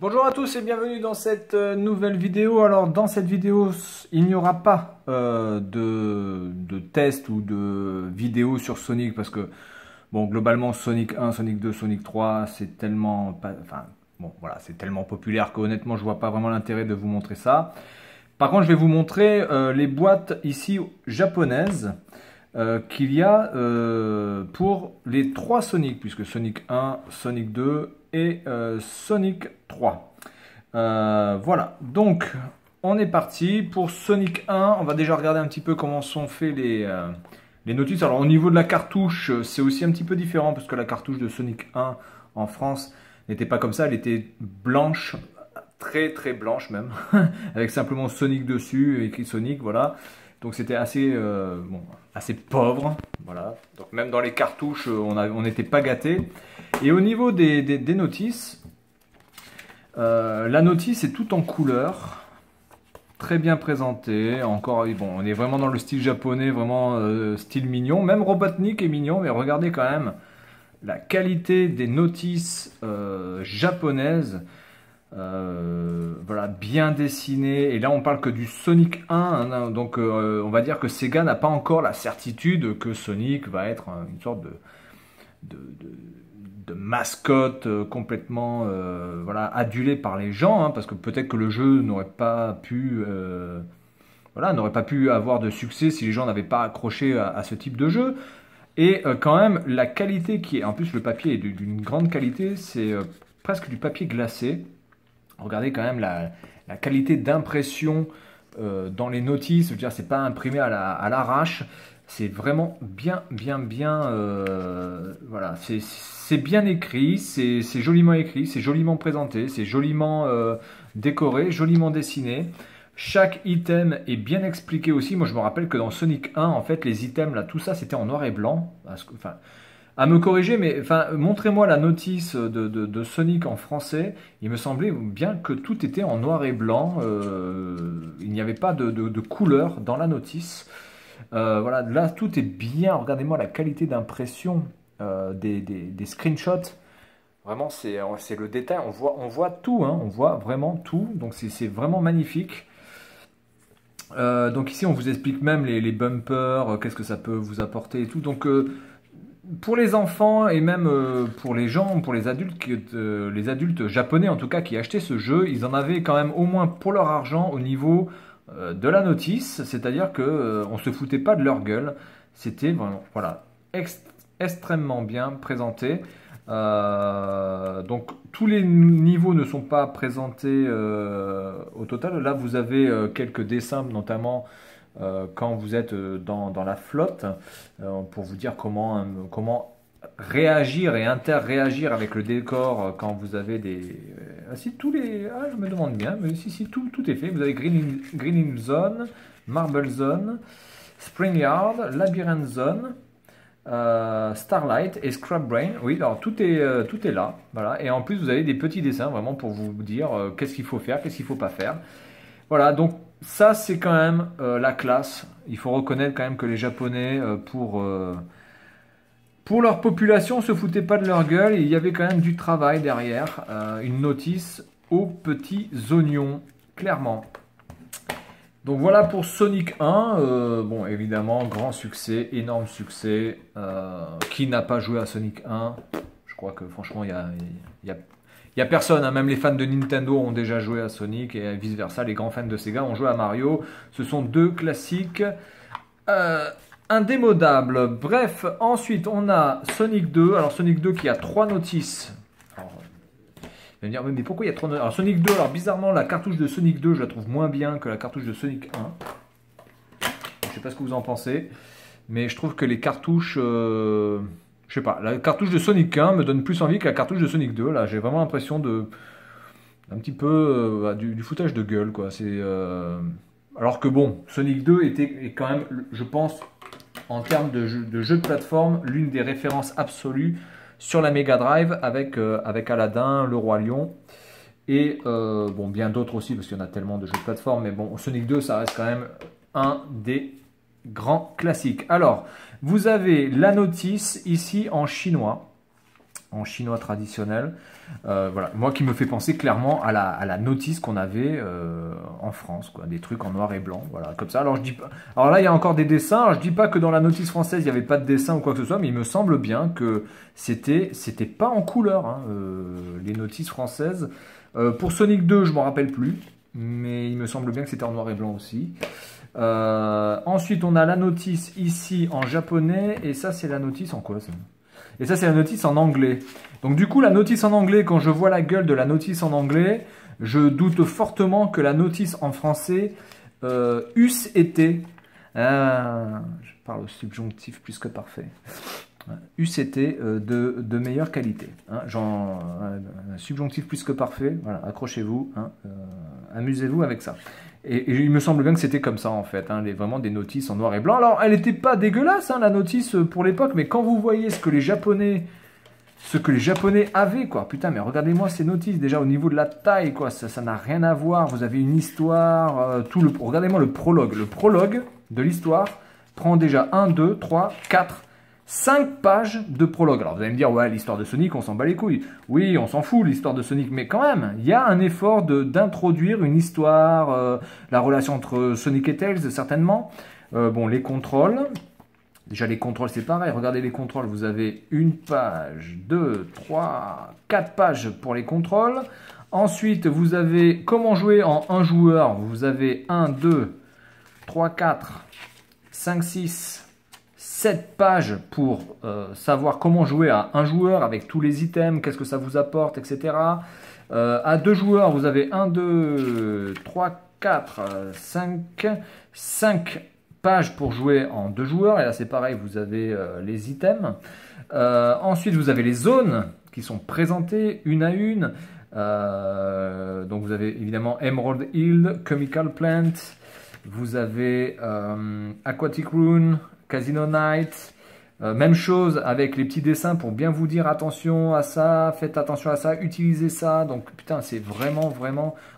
Bonjour à tous et bienvenue dans cette nouvelle vidéo. Alors dans cette vidéo, il n'y aura pas de test ou de vidéo sur Sonic parce que bon, globalement Sonic 1, Sonic 2, Sonic 3, c'est tellement c'est tellement populaire qu'honnêtement, je vois pas vraiment l'intérêt de vous montrer ça. Par contre, je vais vous montrer les boîtes ici japonaises qu'il y a pour les 3 Sonic, puisque Sonic 1, Sonic 2 et Sonic 3. Voilà, donc on est parti pour Sonic 1. On va déjà regarder un petit peu comment sont faits les notices. Alors au niveau de la cartouche, c'est aussi un petit peu différent parce que la cartouche de Sonic 1 en France n'était pas comme ça, elle était blanche, très très blanche même, avec simplement Sonic dessus, écrit Sonic, voilà. Donc c'était assez, assez pauvre, voilà. Donc même dans les cartouches, on n'était pas gâtés. Et au niveau des notices, la notice est toute en couleur, très bien présentée. Encore, bon, on est vraiment dans le style japonais, vraiment style mignon. Même Robotnik est mignon, mais regardez quand même la qualité des notices japonaises. Voilà, bien dessiné. Et là, on parle que du Sonic 1. Hein, donc, on va dire que Sega n'a pas encore la certitude que Sonic va être une sorte de mascotte complètement voilà, adulée par les gens. Hein, parce que peut-être que le jeu n'aurait pas pu voilà, n'aurait pas pu avoir de succès si les gens n'avaient pas accroché à ce type de jeu. Et quand même, la qualité qui est... En plus, le papier est d'une grande qualité. C'est presque du papier glacé. Regardez quand même la qualité d'impression dans les notices. Je veux dire, c'est pas imprimé à l'arrache. C'est vraiment bien. Voilà, c'est bien écrit, c'est joliment écrit, c'est joliment présenté, c'est joliment décoré, joliment dessiné. Chaque item est bien expliqué aussi. Moi, je me rappelle que dans Sonic 1, en fait, les items, là, tout ça, c'était en noir et blanc. Enfin, à me corriger, mais enfin, montrez-moi la notice de Sonic en français. Il me semblait bien que tout était en noir et blanc. Il n'y avait pas de couleur dans la notice. Voilà, là, tout est bien. Regardez-moi la qualité d'impression des screenshots. Vraiment, c'est le détail. On voit tout, hein, on voit vraiment tout. Donc, c'est vraiment magnifique. Donc ici, on vous explique même les bumpers, qu'est-ce que ça peut vous apporter et tout. Donc, pour les enfants et même pour les gens, pour les adultes japonais en tout cas qui achetaient ce jeu, ils en avaient quand même au moins pour leur argent au niveau de la notice, c'est-à-dire que on se foutait pas de leur gueule. C'était vraiment, voilà, extrêmement bien présenté. Donc tous les niveaux ne sont pas présentés au total. Là, vous avez quelques dessins, notamment quand vous êtes dans la flotte, pour vous dire comment réagir et interréagir avec le décor quand vous avez des... si tous les... Ah, je me demande bien, mais si tout est fait. Vous avez Green Hill Zone, Marble Zone, Spring Yard, Labyrinth Zone, Starlight et Scrap Brain. Oui, alors tout est là, voilà. Et en plus, vous avez des petits dessins vraiment pour vous dire qu'est-ce qu'il faut faire, qu'est-ce qu'il faut pas faire. Voilà, donc ça c'est quand même la classe. Il faut reconnaître quand même que les Japonais, pour leur population, se foutaient pas de leur gueule. Il y avait quand même du travail derrière, une notice aux petits oignons, clairement. Donc voilà pour Sonic 1. Bon, évidemment, grand succès, énorme succès. Qui n'a pas joué à Sonic 1? Je crois que franchement, il y a personne, hein. Même les fans de Nintendo ont déjà joué à Sonic et vice versa. Les grands fans de Sega ont joué à Mario. Ce sont deux classiques indémodables. Bref, ensuite on a Sonic 2. Alors Sonic 2 qui a 3 notices. Alors, vous allez me dire, mais pourquoi il y a 3 notices? Alors Sonic 2, alors bizarrement la cartouche de Sonic 2 je la trouve moins bien que la cartouche de Sonic 1. Je sais pas ce que vous en pensez. Mais je trouve que les cartouches... je sais pas, la cartouche de Sonic 1 me donne plus envie que la cartouche de Sonic 2. Là, j'ai vraiment l'impression un petit peu du foutage de gueule, quoi. Alors que bon, Sonic 2 est quand même, je pense, en termes de jeu de plateforme, l'une des références absolues sur la Mega Drive avec Aladdin, le Roi Lion. Et bon, bien d'autres aussi, parce qu'il y en a tellement de jeux de plateforme. Mais bon, Sonic 2, ça reste quand même un des grands classiques. Alors, vous avez la notice ici en chinois. en chinois traditionnel. Voilà, moi qui me fait penser clairement à la notice qu'on avait en France, quoi, des trucs en noir et blanc, voilà, comme ça. Alors je dis pas, alors là il y a encore des dessins. Alors, je dis pas que dans la notice française il n'y avait pas de dessin ou quoi que ce soit, mais il me semble bien que c'était pas en couleur, hein, les notices françaises. Pour Sonic 2, je m'en rappelle plus, mais il me semble bien que c'était en noir et blanc aussi. Ensuite, on a la notice ici en japonais, et ça c'est la notice en quoi ça? Et ça, c'est la notice en anglais. Donc du coup, la notice en anglais, quand je vois la gueule de la notice en anglais, je doute fortement que la notice en français eusse été... je parle au subjonctif plus que parfait. Eusse été de meilleure qualité. Hein, un subjonctif plus que parfait. Voilà, accrochez-vous. Hein, amusez-vous avec ça. Et il me semble bien que c'était comme ça en fait, hein, vraiment des notices en noir et blanc. Alors elle n'était pas dégueulasse hein, la notice pour l'époque, mais quand vous voyez ce que les Japonais avaient quoi, putain mais regardez-moi ces notices déjà au niveau de la taille quoi, ça n'a rien à voir. Vous avez une histoire, regardez-moi le prologue de l'histoire prend déjà 1, 2, 3, 4, 5 pages de prologue. Alors vous allez me dire, ouais, l'histoire de Sonic, on s'en bat les couilles. Oui, on s'en fout, l'histoire de Sonic, mais quand même, il y a un effort d'introduire une histoire, la relation entre Sonic et Tails, certainement. Bon, les contrôles. Déjà, les contrôles, c'est pareil. Regardez les contrôles, vous avez une page, 2, 3, 4 pages pour les contrôles. Ensuite, vous avez comment jouer en un joueur. Vous avez 1, 2, 3, 4, 5, 6... 7 pages pour savoir comment jouer à un joueur avec tous les items, qu'est-ce que ça vous apporte, etc. À 2 joueurs, vous avez 1, 2, 3, 4, 5 pages pour jouer en 2 joueurs. Et là, c'est pareil, vous avez les items. Ensuite, vous avez les zones qui sont présentées une à une. Donc, vous avez évidemment Emerald Hill, Chemical Plant. Vous avez Aquatic Rune, Casino Night, même chose avec les petits dessins pour bien vous dire attention à ça, faites attention à ça, utilisez ça. Donc putain, c'est vraiment...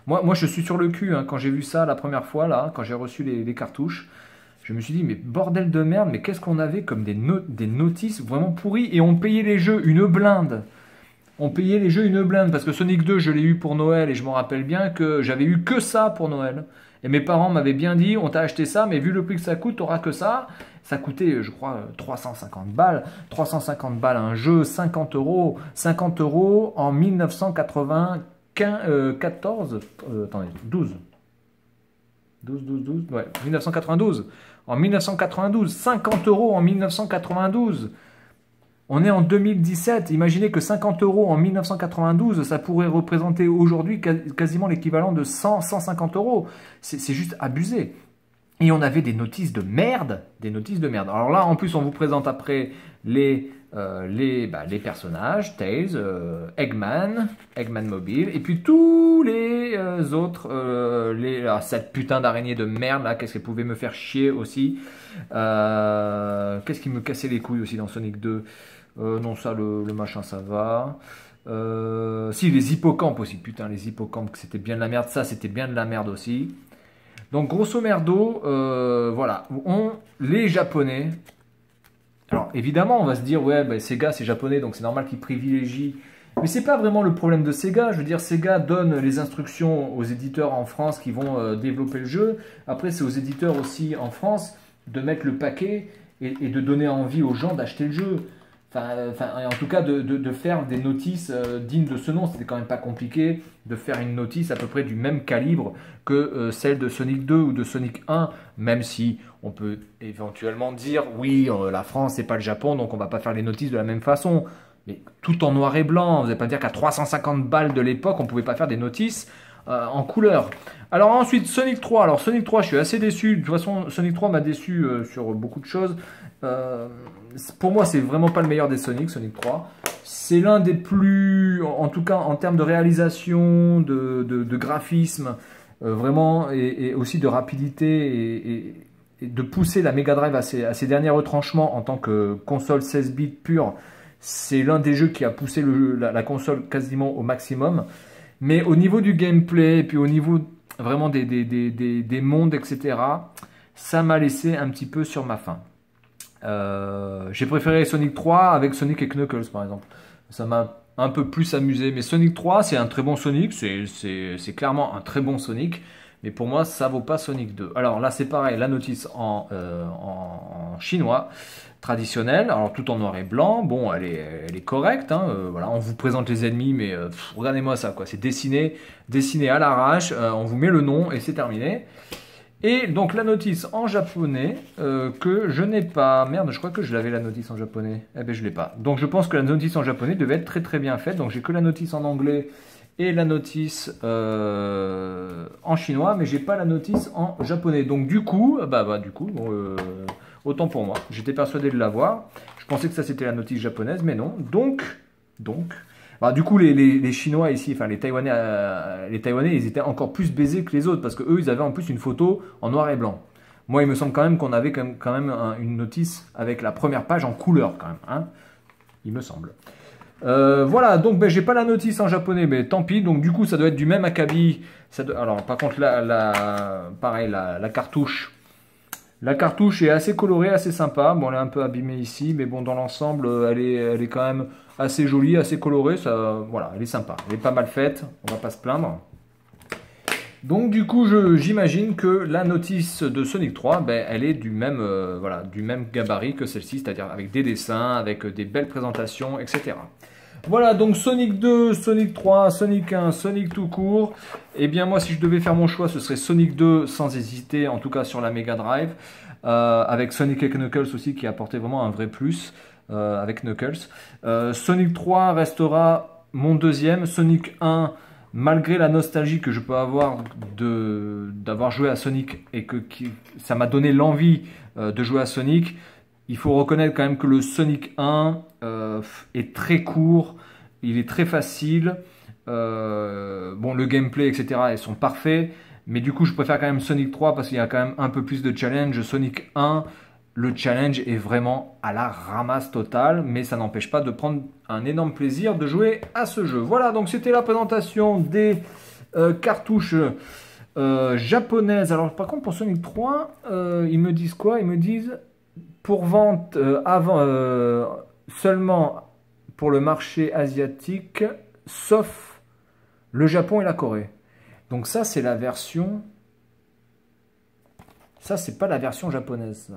Moi je suis sur le cul hein, quand j'ai vu ça la première fois, là, quand j'ai reçu les cartouches. Je me suis dit, mais bordel de merde, mais qu'est-ce qu'on avait comme des notices vraiment pourries. Et on payait les jeux une blinde. On payait les jeux une blinde parce que Sonic 2, je l'ai eu pour Noël et je m'en rappelle bien que j'avais eu que ça pour Noël. Et mes parents m'avaient bien dit, on t'a acheté ça, mais vu le prix que ça coûte, t'auras que ça. Ça coûtait, je crois, 350 balles. 350 balles un jeu, 50 euros. 50 euros en 1994. Attendez, 12. 12. Ouais, 1992. En 1992. 50 euros en 1992. On est en 2017. Imaginez que 50 euros en 1992, ça pourrait représenter aujourd'hui quasiment l'équivalent de 150 euros. C'est juste abusé. Et on avait des notices de merde, Alors là, en plus, on vous présente après les personnages, Tails, Eggman Mobile, et puis tous les autres, cette putain d'araignée de merde, là, qu'est-ce qu'elle pouvait me faire chier aussi. Qu'est-ce qui me cassait les couilles aussi dans Sonic 2 non, ça, le machin, ça va. Si, les hippocampes aussi, putain, les hippocampes, c'était bien de la merde, ça, c'était bien de la merde aussi. Donc, grosso merdo, voilà, les Japonais... Alors, évidemment, on va se dire, ouais, bah, Sega, c'est japonais, donc c'est normal qu'ils privilégient... Mais c'est pas vraiment le problème de Sega. Je veux dire, Sega donne les instructions aux éditeurs en France qui vont développer le jeu. Après, c'est aux éditeurs aussi en France de mettre le paquet et de donner envie aux gens d'acheter le jeu. En tout cas, de faire des notices dignes de ce nom. C'était quand même pas compliqué de faire une notice à peu près du même calibre que celle de Sonic 2 ou de Sonic 1, même si on peut éventuellement dire, oui, la France, c'est pas le Japon, donc on va pas faire les notices de la même façon. Mais tout en noir et blanc, vous n'allez pas dire qu'à 350 balles de l'époque, on pouvait pas faire des notices en couleur. Alors ensuite, Sonic 3. Alors Sonic 3, je suis assez déçu. De toute façon, Sonic 3 m'a déçu sur beaucoup de choses. Pour moi, c'est vraiment pas le meilleur des Sonic 3. C'est l'un des plus, en tout cas en termes de réalisation, de graphisme, vraiment, et aussi de rapidité, et de pousser la Mega Drive à ses derniers retranchements en tant que console 16 bits pure. C'est l'un des jeux qui a poussé la console quasiment au maximum. Mais au niveau du gameplay, et puis au niveau vraiment des mondes, etc., ça m'a laissé un petit peu sur ma faim. J'ai préféré Sonic 3 avec Sonic et Knuckles, par exemple. ça m'a un peu plus amusé. Mais Sonic 3, c'est un très bon Sonic, c'est clairement un très bon Sonic. Mais pour moi, ça vaut pas Sonic 2. Alors là, c'est pareil, la notice en chinois traditionnel, alors tout en noir et blanc. Bon, elle est correcte, hein, voilà, on vous présente les ennemis, mais regardez-moi ça, quoi. C'est dessiné à l'arrache, on vous met le nom et c'est terminé. Et donc la notice en japonais que je n'ai pas. Merde, je crois que je l'avais la notice en japonais. Eh ben je l'ai pas. Donc je pense que la notice en japonais devait être très très bien faite. Donc j'ai que la notice en anglais et la notice en chinois, mais j'ai pas la notice en japonais. Donc du coup, bon, autant pour moi. J'étais persuadé de l'avoir. Je pensais que ça c'était la notice japonaise, mais non. Donc. Bah, du coup, les Chinois ici, enfin les Taïwanais, ils étaient encore plus baisés que les autres parce que eux, ils avaient en plus une photo en noir et blanc. Moi, il me semble quand même qu'on avait quand même une notice avec la première page en couleur quand même, hein, il me semble. Voilà, donc ben, j'ai pas la notice en japonais, mais tant pis. Donc du coup, ça doit être du même acabit. Alors, par contre, pareil, la cartouche. La cartouche est assez colorée, assez sympa. Bon, elle est un peu abîmée ici, mais bon, dans l'ensemble, elle est quand même assez jolie, assez colorée. Ça, voilà, elle est sympa. Elle est pas mal faite, on va pas se plaindre. Donc, du coup, j'imagine que la notice de Sonic 3, ben, elle est du même, voilà, du même gabarit que celle-ci, c'est-à-dire avec des dessins, avec des belles présentations, etc. Voilà, donc Sonic 2, Sonic 3, Sonic 1, Sonic tout court. Eh bien, moi, si je devais faire mon choix, ce serait Sonic 2 sans hésiter, en tout cas sur la Mega Drive. Avec Sonic et Knuckles aussi, qui apportait vraiment un vrai plus avec Knuckles. Sonic 3 restera mon deuxième. Sonic 1, malgré la nostalgie que je peux avoir d'avoir joué à Sonic et que ça m'a donné l'envie de jouer à Sonic, il faut reconnaître quand même que le Sonic 1 est très court, il est très facile. Bon, le gameplay, etc. ils sont parfaits. Mais du coup, je préfère quand même Sonic 3 parce qu'il y a quand même un peu plus de challenge. Sonic 1, le challenge est vraiment à la ramasse totale. Mais ça n'empêche pas de prendre un énorme plaisir de jouer à ce jeu. Voilà, donc c'était la présentation des cartouches japonaises. Alors par contre, pour Sonic 3, ils me disent quoi? Ils me disent pour vente seulement pour le marché asiatique, sauf le Japon et la Corée. Donc ça, c'est la version... Ça, c'est pas la version japonaise.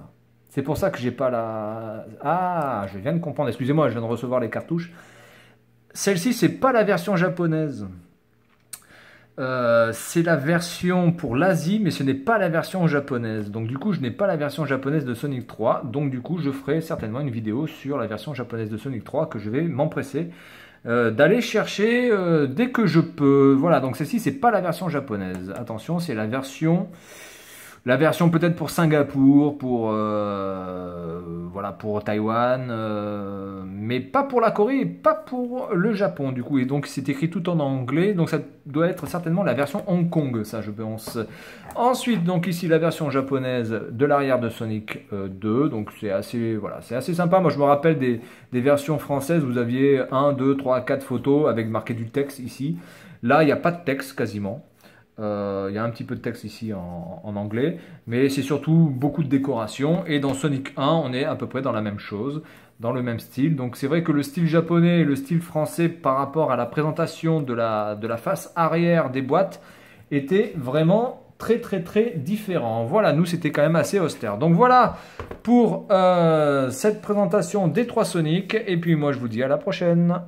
C'est pour ça que j'ai pas la... Ah, je viens de comprendre. Excusez-moi, je viens de recevoir les cartouches. Celle-ci, c'est pas la version japonaise. C'est la version pour l'Asie, mais ce n'est pas la version japonaise. Donc du coup, je n'ai pas la version japonaise de Sonic 3. Donc du coup, je ferai certainement une vidéo sur la version japonaise de Sonic 3 que je vais m'empresser d'aller chercher dès que je peux. Voilà, donc celle-ci, c'est pas la version japonaise. Attention, c'est la version peut-être pour Singapour, voilà, pour Taïwan, mais pas pour la Corée et pas pour le Japon du coup. Et donc c'est écrit tout en anglais, donc ça doit être certainement la version Hong Kong, ça je pense. Ensuite, donc ici la version japonaise de l'arrière de Sonic 2, donc c'est assez, voilà, c'est assez sympa. Moi je me rappelle des versions françaises où vous aviez 1, 2, 3, 4 photos avec marqué du texte ici. Là, il n'y a pas de texte quasiment. Il y a un petit peu de texte ici en anglais, mais c'est surtout beaucoup de décoration. Et dans Sonic 1, on est à peu près dans la même chose, dans le même style. Donc c'est vrai que le style japonais et le style français par rapport à la présentation de la face arrière des boîtes était vraiment très très très différent. Voilà, nous c'était quand même assez austère. Donc voilà pour cette présentation des 3 Sonic. Et puis moi je vous dis à la prochaine.